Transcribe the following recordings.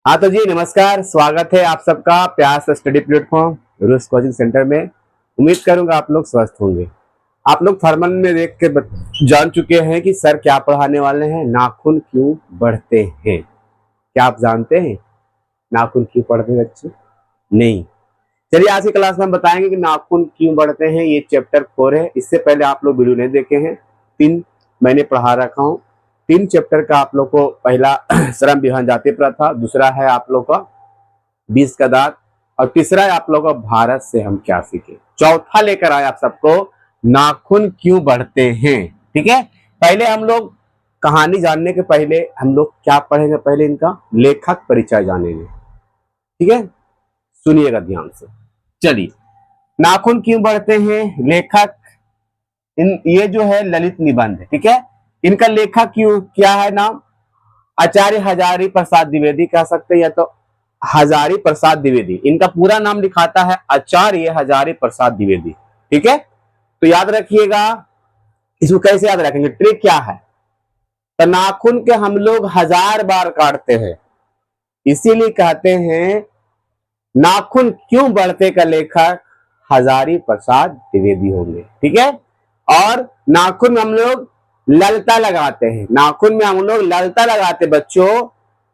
हाँ तो जी नमस्कार, स्वागत है आप सबका प्यास स्टडी प्लेटफॉर्म रूस कोचिंग सेंटर में। उम्मीद करूंगा आप लोग स्वस्थ होंगे। आप लोग थर्मल में देख के जान चुके हैं कि सर क्या पढ़ाने वाले हैं, नाखून क्यों बढ़ते हैं। क्या आप जानते हैं नाखून क्यों बढ़ते हैं बच्चे? नहीं। चलिए आज की क्लास में हम बताएंगे कि नाखून क्यों बढ़ते हैं। ये चैप्टर 4 है। इससे पहले आप लोग वीडियो नहीं देखे हैं, 3 मैंने पढ़ा रखा हूँ। 3 चैप्टर का आप लोग को पहला श्रम विहान जाति प्रथा, दूसरा है आप लोग का 20 का दांत, और तीसरा है आप लोग का भारत से हम क्या सीखे। चौथा लेकर आए आप सबको नाखून क्यों बढ़ते हैं। ठीक है, पहले हम लोग कहानी जानने के पहले हम लोग क्या पढ़ेंगे, पहले इनका लेखक परिचय जानेंगे। ठीक है, सुनिएगा ध्यान से। चलिए, नाखून क्यों बढ़ते हैं, लेखक ये जो है ललित निबंध है। ठीक है, इनका लेखक क्यों क्या है नाम, आचार्य हजारी प्रसाद द्विवेदी कह सकते हैं, या तो हजारी प्रसाद द्विवेदी। इनका पूरा नाम लिखाता है आचार्य हजारी प्रसाद द्विवेदी। ठीक है, तो याद रखिएगा। इसको कैसे याद रखेंगे, ट्रिक क्या है। तो नाखून के हम लोग 1000 बार काटते हैं, इसीलिए कहते हैं नाखून क्यों बढ़ते का लेखक हजारी प्रसाद द्विवेदी होंगे। ठीक है, और नाखून में हम लोग ललता लगाते हैं, नाखून में हम लोग ललता लगाते बच्चों,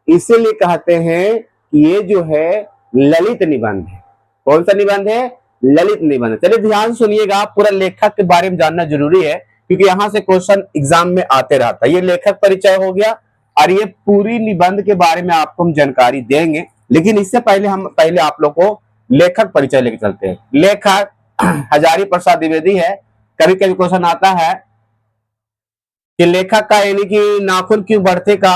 इसीलिए कहते हैं कि ये जो है ललित निबंध है। कौन सा निबंध है, ललित निबंध। चलिए ध्यान सुनिएगा, पूरा लेखक के बारे में जानना जरूरी है, क्योंकि यहां से क्वेश्चन एग्जाम में आते रहता है। ये लेखक परिचय हो गया, और ये पूरी निबंध के बारे में आपको हम जानकारी देंगे। लेकिन इससे पहले हम आप लोग को लेखक परिचय लेके चलते हैं। लेखक हजारी प्रसाद द्विवेदी है। कभी कभी क्वेश्चन आता है कि लेखक का यानी कि नाखून क्यों बढ़ते का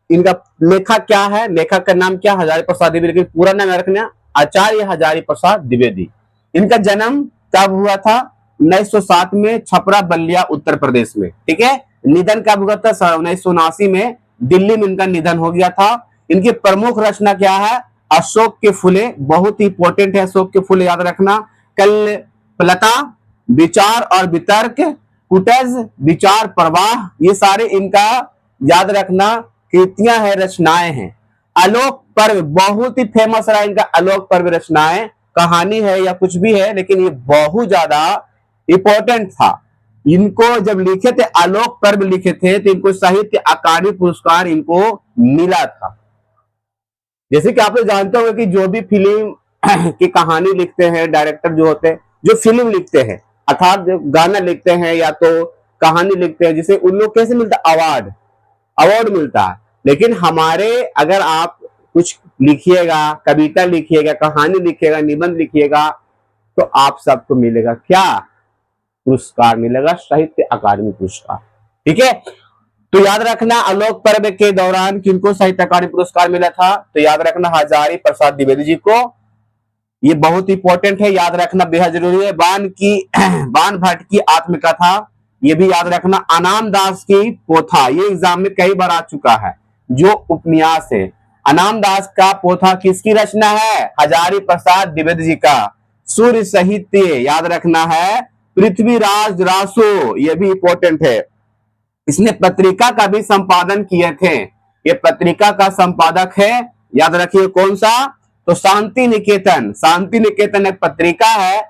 इनका लेखक क्या है, लेखक का नाम क्या, हजारी प्रसाद द्विवेदी। लेकिन पूरा नाम रखना आचार्य हजारी प्रसाद द्विवेदी। इनका जन्म कब हुआ था, 1907 में, छपरा बलिया उत्तर प्रदेश में। ठीक है, निधन कब हुआ था, 1979 में, दिल्ली में इनका निधन हो गया था। इनकी प्रमुख रचना क्या है, अशोक के फूले, बहुत ही इंपॉर्टेंट है अशोक के फूले, याद रखना। कल प्लता, विचार और वितर्क, कुटज, विचार प्रवाह, ये सारे इनका याद रखना कृतियां है, रचनाएं हैं। आलोक पर्व बहुत ही फेमस रहा इनका, आलोक पर्व रचनाएं, कहानी है या कुछ भी है, लेकिन ये बहुत ज्यादा इंपॉर्टेंट था। इनको जब लिखे थे, आलोक पर्व लिखे थे, तो इनको साहित्य अकादमी पुरस्कार इनको मिला था। जैसे कि आप लोग जानते होंगे कि जो भी फिल्म की कहानी लिखते हैं, डायरेक्टर जो होते हैं, जो फिल्म लिखते हैं अर्थात गाना लिखते हैं या तो कहानी लिखते हैं, जिसे उन लोग कैसे मिलता है, अवार्ड, अवार्ड मिलता है। लेकिन हमारे अगर आप कुछ लिखिएगा, कविता लिखिएगा, कहानी लिखिएगा, निबंध लिखिएगा, तो आप सबको मिलेगा क्या, पुरस्कार मिलेगा, साहित्य अकादमी पुरस्कार। ठीक है, तो याद रखना आलोक पर्व के दौरान किनको साहित्य अकादमी पुरस्कार मिला था, तो याद रखना हजारी प्रसाद द्विवेदी जी को। ये बहुत इंपॉर्टेंट है, याद रखना बेहद जरूरी है। बाण भट्ट की आत्मकथा, ये भी याद रखना। अनाम दास की पोथा, ये एग्जाम में कई बार आ चुका है, जो उपन्यास है। अनाम दास का पोथा किसकी रचना है, हजारी प्रसाद द्विवेदी जी का। सूर्य साहित्य याद रखना है पृथ्वीराज रासो, ये भी इंपॉर्टेंट है। इसने पत्रिका का भी संपादन किए थे, ये पत्रिका का संपादक है, याद रखिए कौन सा, तो शांति निकेतन। शांति निकेतन एक पत्रिका है,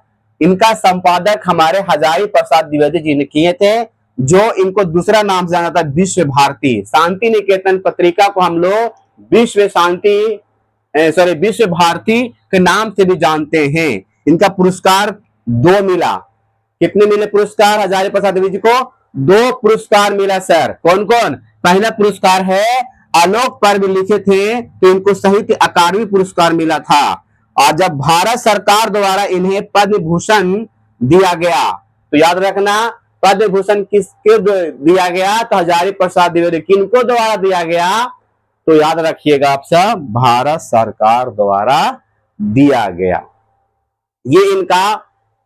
इनका संपादक हमारे हजारी प्रसाद द्विवेदी जी ने किए थे, जो इनको दूसरा नाम जाना था विश्व भारती। शांति निकेतन पत्रिका को हम लोग विश्व शांति विश्व भारती के नाम से भी जानते हैं। इनका पुरस्कार 2 मिला। कितने मिले पुरस्कार हजारी प्रसाद द्विवेदी जी को, 2 पुरस्कार मिला सर। कौन कौन, पहला पुरस्कार है आलोक पर्व लिखे थे तो इनको साहित्य अकादमी पुरस्कार मिला था, और जब भारत सरकार द्वारा इन्हें पद्म भूषण दिया गया, तो याद रखना पद्म भूषण किसके दिया गया, तो हजारी प्रसाद द्विवेदी। किनको द्वारा दिया गया, तो याद रखिएगा आप सब, भारत सरकार द्वारा दिया गया। ये इनका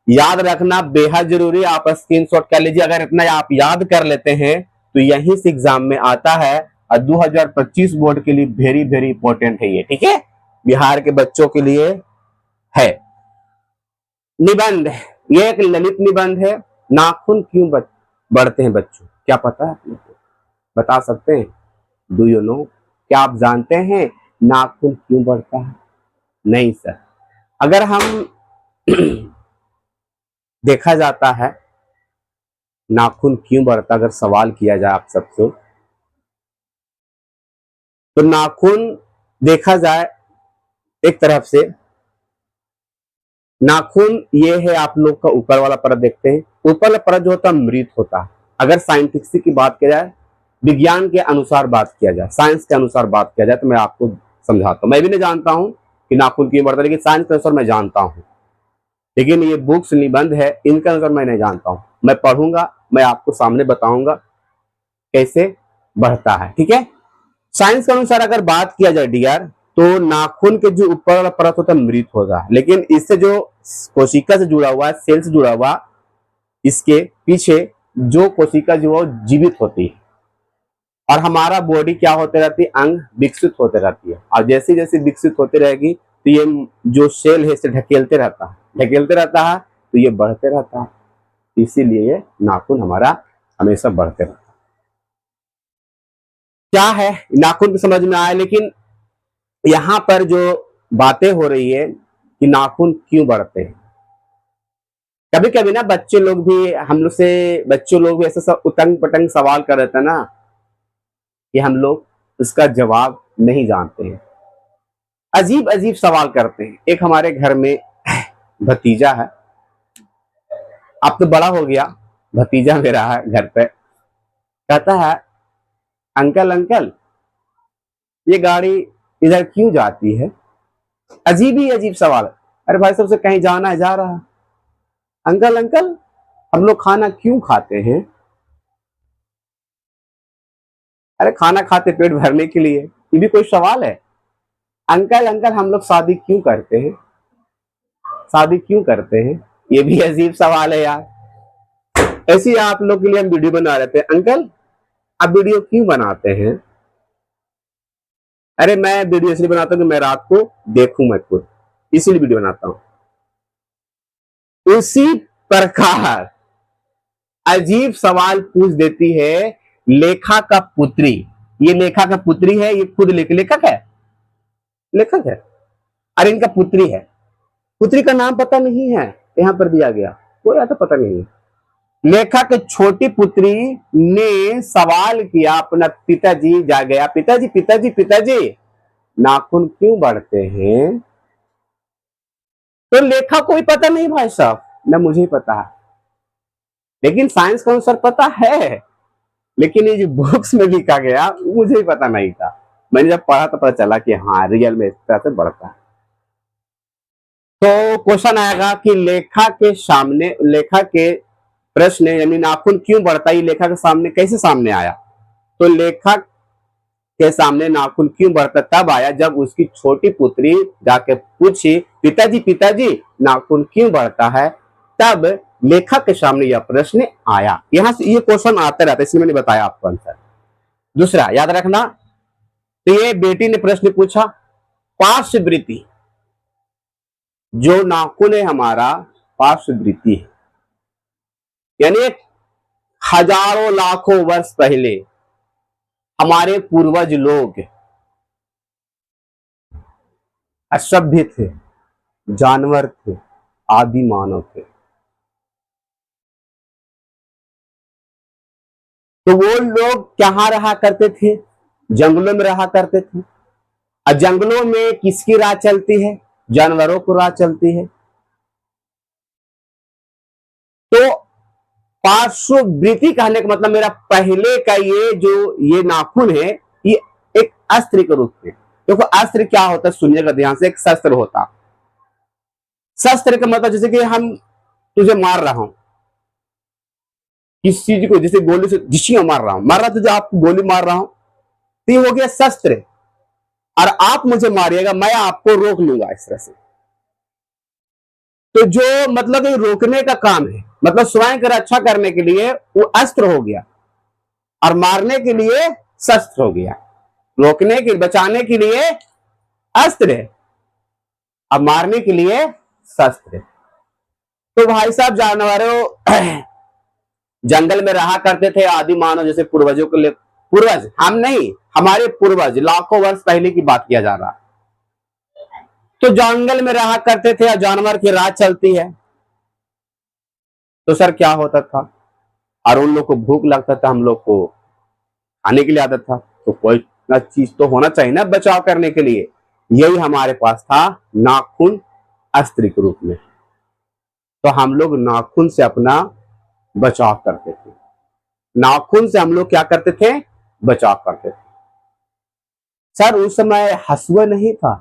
याद रखना बेहद जरूरी, आप स्क्रीनशॉट कर लीजिए। अगर इतना आप याद कर लेते हैं तो यहीं से एग्जाम में आता है, और 2025 बोर्ड के लिए वेरी वेरी इंपॉर्टेंट है ये। ठीक है, बिहार के बच्चों के लिए है। निबंध, ये एक ललित निबंध है। नाखून क्यों बढ़ते हैं बच्चों, क्या पता है, बता सकते हैं, डू यू नो, क्या आप जानते हैं नाखून क्यों बढ़ता है? नहीं सर, अगर हम देखा जाता है नाखून क्यों बढ़ता, अगर सवाल किया जाए आप सबसे, तो नाखून देखा जाए एक तरफ से, नाखून ये है आप लोग का ऊपर वाला परत देखते हैं, ऊपर वाला परत जो होता है मृत होता है। अगर साइंटिफिक की बात किया जाए, विज्ञान के अनुसार बात किया जाए, साइंस के अनुसार बात किया जाए, तो मैं आपको समझाता हूँ। मैं भी नहीं जानता हूँ कि नाखून क्यों बढ़ता है, लेकिन साइंस के अनुसार मैं जानता हूँ। लेकिन ये बुक्स निबंध है, इनके अनुसार मैं नहीं जानता हूँ। मैं पढ़ूंगा, मैं आपको सामने बताऊंगा कैसे बढ़ता है, ठीक है। साइंस के अनुसार अगर बात किया जाए डियर, तो नाखून के जो ऊपर वाला परत होता है मृत होता है, लेकिन इससे जो कोशिका से जुड़ा हुआ है, सेल से जुड़ा हुआ, इसके पीछे जो कोशिका जो है जीवित होती है, और हमारा बॉडी क्या होते रहती है, अंग विकसित होते रहती है। और जैसे जैसे विकसित होती रहेगी तो ये जो सेल है इसे ढकेलते रहता है, ढकेलते रहता है, तो ये बढ़ते रहता है। इसीलिए ये नाखून हमारा हमेशा बढ़ते रहता है। क्या है नाखून की समझ में आया, लेकिन यहाँ पर जो बातें हो रही है कि नाखून क्यों बढ़ते हैं, कभी कभी ना बच्चे लोग भी हम लोग से, बच्चे लोग भी ऐसा सब उतंग पतंग सवाल कर रहे थे ना, कि हम लोग उसका जवाब नहीं जानते हैं, अजीब अजीब सवाल करते हैं। एक हमारे घर में भतीजा है, अब तो बड़ा हो गया, भतीजा मेरा है घर पे, कहता है अंकल अंकल ये गाड़ी इधर क्यों जाती है? अजीब ही अजीब सवाल। अरे भाई साहब से कहीं जाना है, जा रहा है। अंकल अंकल हम लोग खाना क्यों खाते हैं? अरे खाना खाते पेट भरने के लिए, ये भी कोई सवाल है? अंकल अंकल हम लोग शादी क्यों करते हैं? शादी क्यों करते हैं? ये भी अजीब सवाल है यार। ऐसे ही आप लोग के लिए हम वीडियो बना रहे थे, अंकल आप वीडियो क्यों बनाते हैं? अरे मैं वीडियो इसलिए बनाता हूँ कि मैं रात को देखूं मैं खुद, इसीलिए वीडियो बनाता हूं। उसी प्रकार अजीब सवाल पूछ देती है लेखा का पुत्री। ये लेखा का पुत्री है, ये खुद लेखक है, लेखक है, अरे इनका पुत्री है, पुत्री का नाम पता नहीं है, यहां पर दिया गया, कोई आता पता नहीं है। लेखक छोटी पुत्री ने सवाल किया अपना पिताजी, जा गया, पिताजी पिताजी पिताजी नाखून क्यों बढ़ते हैं? तो लेखक को भी पता नहीं भाई साहब, न मुझे ही पता है, लेकिन साइंस का अनुसार पता है, लेकिन ये जो बुक्स में लिखा गया मुझे ही पता नहीं था। मैंने जब पढ़ा तो पता चला कि हाँ रियल में इस तरह से बढ़ता है। तो क्वेश्चन आएगा कि लेखा के सामने, लेखा के प्रश्न यानी नाखून क्यों बढ़ता है, लेखा के सामने कैसे सामने आया? तो लेखक के सामने नाखून क्यों बढ़ता तब आया जब उसकी छोटी पुत्री जाके पूछी पिताजी पिताजी नाखून क्यों बढ़ता है, तब लेखक के सामने यह प्रश्न आया। यहां से ये क्वेश्चन आता रहता है, इसलिए मैंने बताया आपको आंसर। दूसरा याद रखना, तो ये बेटी ने प्रश्न पूछा पार्श्ववृत्ति, जो नाखून है हमारा पार्श्ववृत्ति है, यानी हजारों लाखों वर्ष पहले हमारे पूर्वज लोग असभ्य थे, जानवर थे, आदि मानव थे, तो वो लोग कहाँ रहा करते थे? जंगलों में रहा करते थे। और जंगलों में किसकी राह चलती है? जानवरों को राह चलती है। तो पार्श्ववृत्ति कहने का मतलब मेरा पहले का ये जो ये नाखून है, ये एक अस्त्र के रूप में, देखो अस्त्र क्या होता है सुनिएगा ध्यान से, एक शस्त्र होता। शस्त्र का मतलब जैसे कि हम तुझे मार रहा हूं, किस चीज को, जैसे गोली से जिसको मार रहा हूं, मार रहा तुझे, आपको गोली मार रहा हूं, तो ये हो गया शस्त्र। और आप मुझे मारिएगा, मैं आपको रोक लूंगा इस तरह से। तो जो मतलब ये रोकने का काम है, मतलब स्वयं की रक्षा करने के लिए वो अस्त्र हो गया, और मारने के लिए शस्त्र हो गया। रोकने के, बचाने के लिए अस्त्र है, अब मारने के लिए शस्त्र है। तो भाई साहब जानवरों जंगल में रहा करते थे, आदि मानव जैसे पूर्वजों के लिए पूर्वज, हम नहीं, हमारे पूर्वज, लाखों वर्ष पहले की बात किया जा रहा है। तो जंगल में रहा करते थे और जानवर की रात चलती है, तो सर क्या होता था, और उन लोग को भूख लगता था, हम लोग को खाने के लिए आदत था, तो कोई ना चीज तो होना चाहिए ना बचाव करने के लिए। यही हमारे पास था, नाखून अस्त्र के रूप में। तो हम लोग नाखून से अपना बचाव करते थे, नाखून से हम लोग क्या करते थे, बचाव करते थे। सर उस समय हसुआ नहीं था,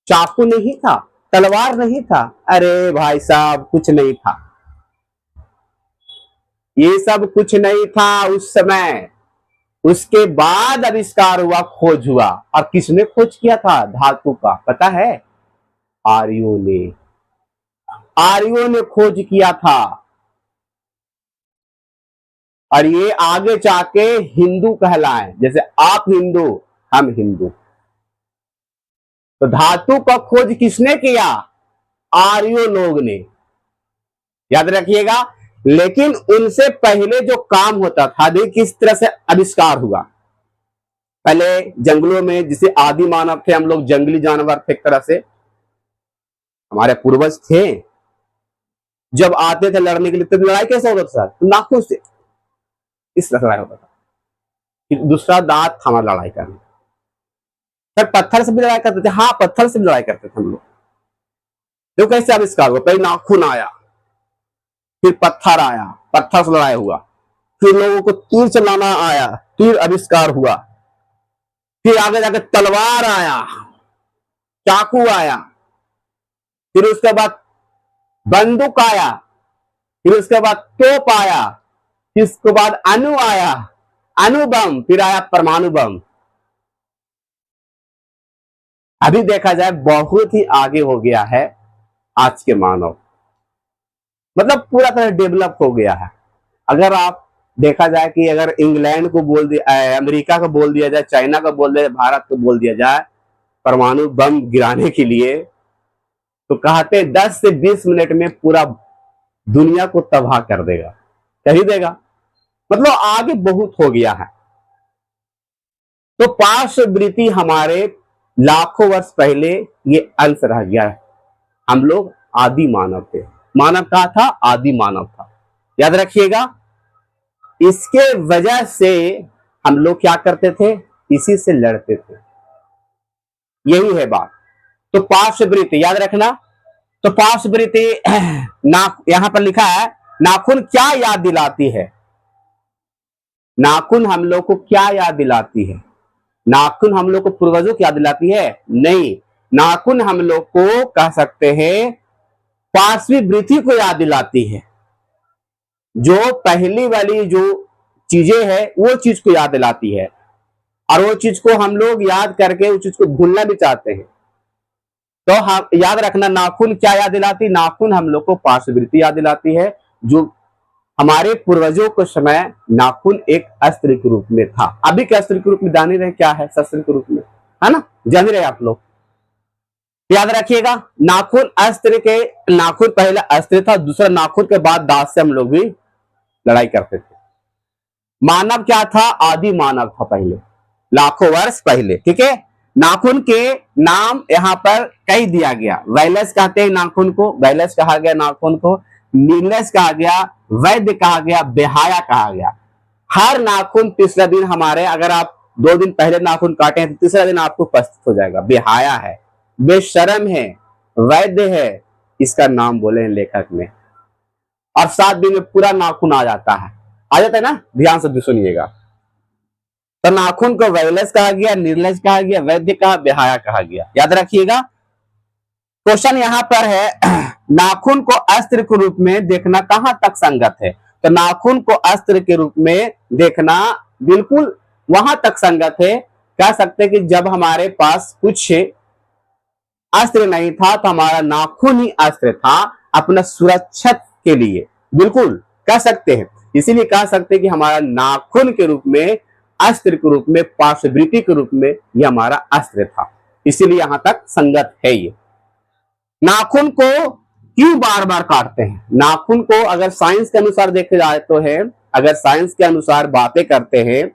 चाकू नहीं था, तलवार नहीं था, अरे भाई साहब कुछ नहीं था, ये सब कुछ नहीं था उस समय। उसके बाद आविष्कार हुआ, खोज हुआ। और किसने खोज किया था धातु का, पता है? आर्यों ने, आर्यों ने खोज किया था। और ये आगे जाके हिंदू कहलाए, जैसे आप हिंदू हम हिंदू। तो धातु का खोज किसने किया? आर्यों लोग ने, याद रखिएगा। लेकिन उनसे पहले जो काम होता था, देखिए किस तरह से आविष्कार हुआ। पहले जंगलों में, जिसे आदि मानव थे हम लोग, जंगली जानवर थे एक तरह से, हमारे पूर्वज थे। जब आते थे लड़ने के लिए, तो लड़ाई कैसे होता था सर? तो नाखून से, इस तरह लड़ाई होता था। फिर दूसरा दांत था हमारा लड़ाई करना। फिर पत्थर से भी लड़ाई करते थे, हाँ पत्थर से भी लड़ाई करते थे हम लोग। देखो कैसे आविष्कार हुआ, पहले नाखून आया, फिर पत्थर आया, पत्थर से लड़ाई हुआ, फिर लोगों को तीर चलाना आया, तीर आविष्कार हुआ, फिर आगे जाके तलवार आया, चाकू आया, फिर उसके बाद बंदूक आया, फिर उसके बाद तोप आया, फिर उसके बाद अणु आया, अणु बम, फिर आया परमाणु बम। अभी देखा जाए बहुत ही आगे हो गया है आज के मानव, मतलब पूरा तरह डेवलप हो गया है। अगर आप देखा जाए कि अगर इंग्लैंड को बोल दिया, अमेरिका को बोल दिया जाए, चाइना को बोल दिया जाए, भारत को बोल दिया जाए परमाणु बम गिराने के लिए, तो कहते 10 से 20 मिनट में पूरा दुनिया को तबाह कर देगा, कर ही देगा। मतलब आगे बहुत हो गया है। तो पार्श्ववृत्ति हमारे लाखों वर्ष पहले ये अंश रह गया है। हम लोग आदि मानव थे। मानव कहा था? आदि मानव था, याद रखिएगा। इसके वजह से हम लोग क्या करते थे? इसी से लड़ते थे, यही है बात। तो पार्श्ववृत्ति याद रखना। तो पार्श्ववृत्ति यहां पर लिखा है, नाखून क्या याद दिलाती है? नाखून हम लोग को क्या याद दिलाती है? नाखून हम लोग को पूर्वजों की याद दिलाती है? नहीं, नाखून हम लोग को कह सकते हैं पार्श्वी वृत्ति को याद दिलाती है। जो पहली वाली जो चीजें है वो चीज को याद दिलाती है, और वो चीज को हम लोग याद करके उस चीज को भूलना भी चाहते हैं। तो हम याद रखना, नाखून क्या याद दिलाती? नाखून हम लोग को पार्श्ववृत्ति याद दिलाती है। जो हमारे पूर्वजों के समय नाखून एक अस्त्र के रूप में था। अभी के अस्त्र के रूप में जान ही रहे क्या है, शस्त्र के रूप में, है ना, जान ही रहे आप लोग। याद रखिएगा, नाखून अस्त्र के, नाखून पहला अस्त्र था, दूसरा नाखून के बाद दांत से हम लोग भी लड़ाई करते थे। मानव क्या था? आदि मानव था पहले, लाखों वर्ष पहले, ठीक है। नाखून के नाम यहां पर कई दिया गया। वैलस कहते हैं नाखून को, वैलस कहा गया नाखून को, नीलस कहा गया, वैद्य कहा गया, बेहाया कहा गया। हर नाखून तीसरा दिन हमारे, अगर आप 2 दिन पहले नाखून काटे हैं तो तीसरा दिन आपको उपस्थित हो जाएगा। बेहाया है, बेशरम है, वैद्य है, इसका नाम बोले हैं लेखक ने। और 7 दिन में पूरा नाखून आ जाता है, आ जाता है ना, ध्यान से सुनिएगा। तो नाखून को वैलस कहा गया, निर्लज कहा गया, वैद्य कहा, बेहाया कहा गया, याद रखिएगा। क्वेश्चन यहां पर है, नाखून को अस्त्र के रूप में देखना कहां तक संगत है? तो नाखून को अस्त्र के रूप में देखना बिल्कुल वहां तक संगत है। कह सकते कि जब हमारे पास कुछ अस्त्र नहीं था तो हमारा नाखून ही अस्त्र था अपना सुरक्षा के लिए, बिल्कुल कह सकते हैं। इसीलिए कह सकते हैं कि हमारा नाखून के रूप में, अस्त्र के रूप में, पार्श्ववृत्ति के रूप में यह हमारा अस्त्र था। इसीलिए यहां तक संगत है ये। नाखून को क्यों बार बार काटते हैं? नाखून को अगर साइंस के अनुसार देखे जाए तो है, अगर साइंस के अनुसार बातें करते हैं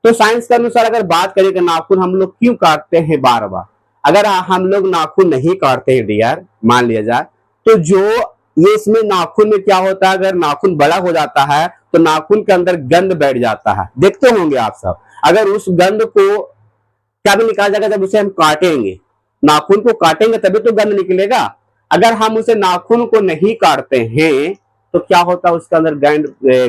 तो साइंस के अनुसार अगर बात करें कि नाखून हम लोग क्यों काटते हैं बार बार, अगर हम लोग नाखून नहीं काटते हैं डियर, मान लिया जाए, तो जो ये इसमें नाखून में क्या होता है, अगर नाखून बड़ा हो जाता है तो नाखून के अंदर गंद बैठ जाता है, देखते होंगे आप सब। अगर उस गंद को क्या भी निकाल जाएगा, जब उसे हम काटेंगे, नाखून को काटेंगे तभी तो गंद निकलेगा। अगर हम उसे नाखून को नहीं काटते हैं तो क्या होता है, उसके अंदर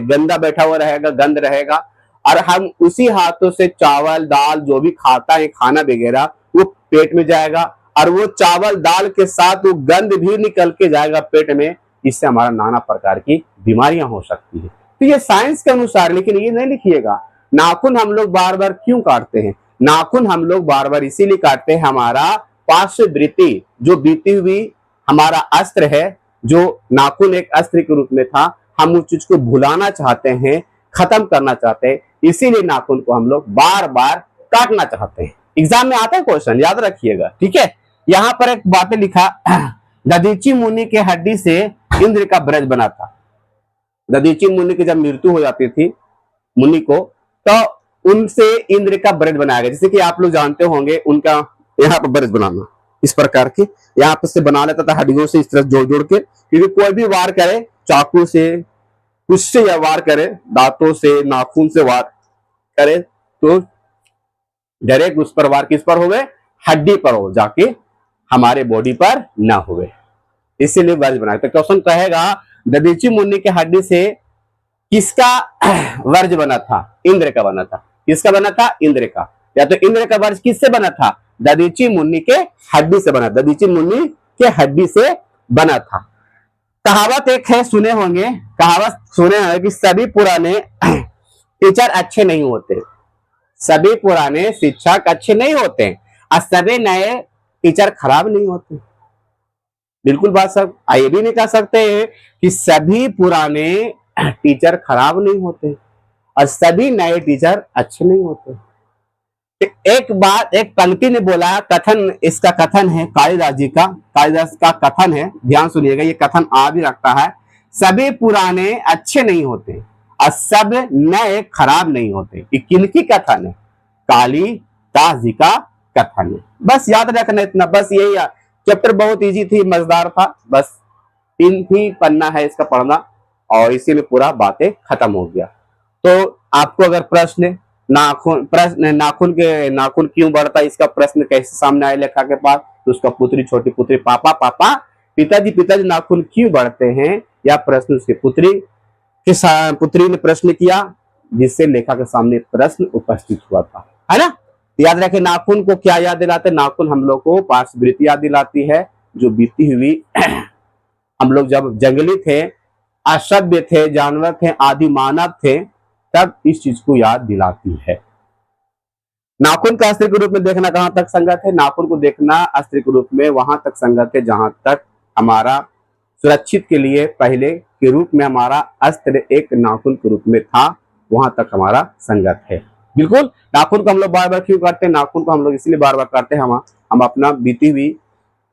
गंदा बैठा हुआ रहेगा, गंद रहेगा, और हम उसी हाथों से चावल दाल जो भी खाता है खाना वगैरह वो पेट में जाएगा, और वो चावल दाल के साथ वो गंद भी निकल के जाएगा पेट में, इससे हमारा नाना प्रकार की बीमारियां हो सकती है। तो ये साइंस के अनुसार, लेकिन ये नहीं लिखिएगा नाखून हम लोग बार बार क्यों काटते हैं। नाखून हम लोग बार बार इसीलिए काटते हैं, हमारा पार्श्ववृत्ति जो बीती हुई हमारा अस्त्र है, जो नाखून एक अस्त्र के रूप में था, हम उस चीज को भुलाना चाहते हैं, खत्म करना चाहते हैं, इसीलिए नाखून को हम लोग बार बार काटना चाहते हैं। एग्जाम में आता है क्वेश्चन, याद रखिएगा, ठीक है। यहाँ पर एक बात लिखा, दधीची मुनि के हड्डी से इंद्र का ब्रज बना था। दधीची मुनि की जब मृत्यु हो जाती थी मुनि को, तो उनसे इंद्र का ब्रज बनाया गया। जैसे कि आप लोग जानते होंगे, उनका यहाँ पर ब्रज बनाना इस प्रकार के यहाँ पर से बना लेता था हड्डियों से, इस तरह जोड़ जोड़ के, क्योंकि कोई भी वार करे चाकू से, कुछ से या वार करे, दांतों से, नाखून से वार करे, तो डायरेक्ट उस पर वार किस पर हो गए, हड्डी पर हो, जाके हमारे बॉडी पर ना हुए, इसीलिए ब्रज बनाया। तो क्वेश्चन कहेगा दधीची मुनि के हड्डी से किसका वर्ज बना था, इंद्र का बना था। किसका बना था, इंद्र का। या तो इंद्र का वर्ज किससे बना था, दधीची मुनि के हड्डी से बना, दधीची मुनि के हड्डी से बना था। कहावत एक है, सुने होंगे, कहावत सुने होंगे कि सभी पुराने टीचर अच्छे नहीं होते, सभी पुराने शिक्षक अच्छे नहीं होते, और सभी नए टीचर खराब नहीं होते। बिल्कुल बात सब ये भी नहीं कह सकते हैं कि सभी पुराने टीचर खराब नहीं होते और सभी नए टीचर अच्छे नहीं होते। एक बात, एक पंक्ति ने बोला, कथन, इसका कथन है कालिदास जी का, कालिदास का कथन है, ध्यान सुनिएगा, ये कथन आ भी रखता है, सभी पुराने अच्छे नहीं होते और सब नए खराब नहीं है। ये किनकी कथन है, कालिदास जी का कथन है। बस याद रखना इतना, बस यही। चैप्टर बहुत इजी थी, मजेदार था, बस 3 ही पन्ना है इसका पढ़ना और इसी में पूरा बातें खत्म हो गया। तो आपको अगर प्रश्न नाखून क्यों बढ़ता है, इसका प्रश्न कैसे सामने आए लेखा के पास, तो उसका पुत्री, छोटी पुत्री, पापा पापा, पिताजी नाखून क्यों बढ़ते हैं, या प्रश्न उसकी पुत्री ने प्रश्न किया, जिससे लेखा के सामने प्रश्न उपस्थित हुआ था, है ना। याद रखें, नाखून को क्या याद दिलाते, नाखून हम लोग को पार्श्ववृत्ति याद दिलाती है, जो बीती हुई हम लोग जब जंगली थे, असभ्य थे, जानवर थे, आदि मानव थे, तब इस चीज को याद दिलाती है। नाखून का अस्त्र के रूप में देखना कहां तक संगत है, नाखून को देखना अस्त्र के रूप में वहां तक संगत है जहां तक हमारा सुरक्षित के लिए पहले के रूप में हमारा अस्त्र एक नाखून के रूप में था, वहां तक हमारा संगत है। बिल्कुल, नाखून को हम लोग बार बार क्यों काटते हैं, नाखून को हम लोग इसलिए बार बार काटते हैं, हम अपना बीती हुई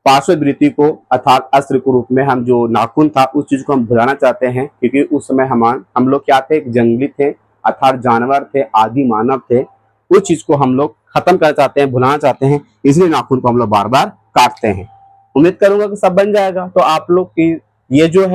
पार्श्ववृत्ति को अर्थात अस्त्र के रूप में हम जो नाखून था उस चीज को हम भुलाना चाहते हैं, क्योंकि उस समय हम लोग क्या थे, जंगली थे, अर्थात जानवर थे, आदि मानव थे, उस चीज को हम लोग खत्म करना चाहते हैं, भुलाना चाहते हैं, इसलिए नाखून को हम लोग बार बार काटते हैं। उम्मीद करूंगा कि सब बन जाएगा। तो आप लोग की ये जो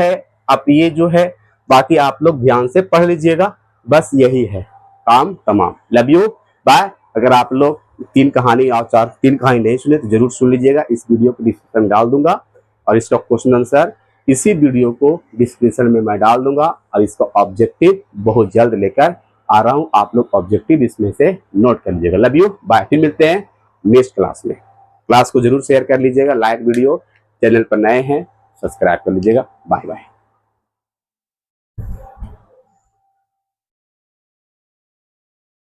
है बाकी आप लोग ध्यान से पढ़ लीजिएगा, बस यही है काम तमाम। Love you, bye. अगर आप लोग 3 कहानी और 3 कहानी नहीं सुने तो जरूर सुन लीजिएगा, इस वीडियो को डिस्क्रिप्शन में डाल दूंगा और इसका क्वेश्चन आंसर इसी वीडियो को डिस्क्रिप्शन में मैं डाल दूंगा, और इसका ऑब्जेक्टिव बहुत जल्द लेकर आ रहा हूं, आप लोग ऑब्जेक्टिव इसमें से नोट कर लीजिएगा। Love you, bye. फिर मिलते हैं नेक्स्ट क्लास में। क्लास को जरूर शेयर कर लीजिएगा, लाइक वीडियो, चैनल पर नए हैं सब्सक्राइब कर लीजिएगा। Bye bye.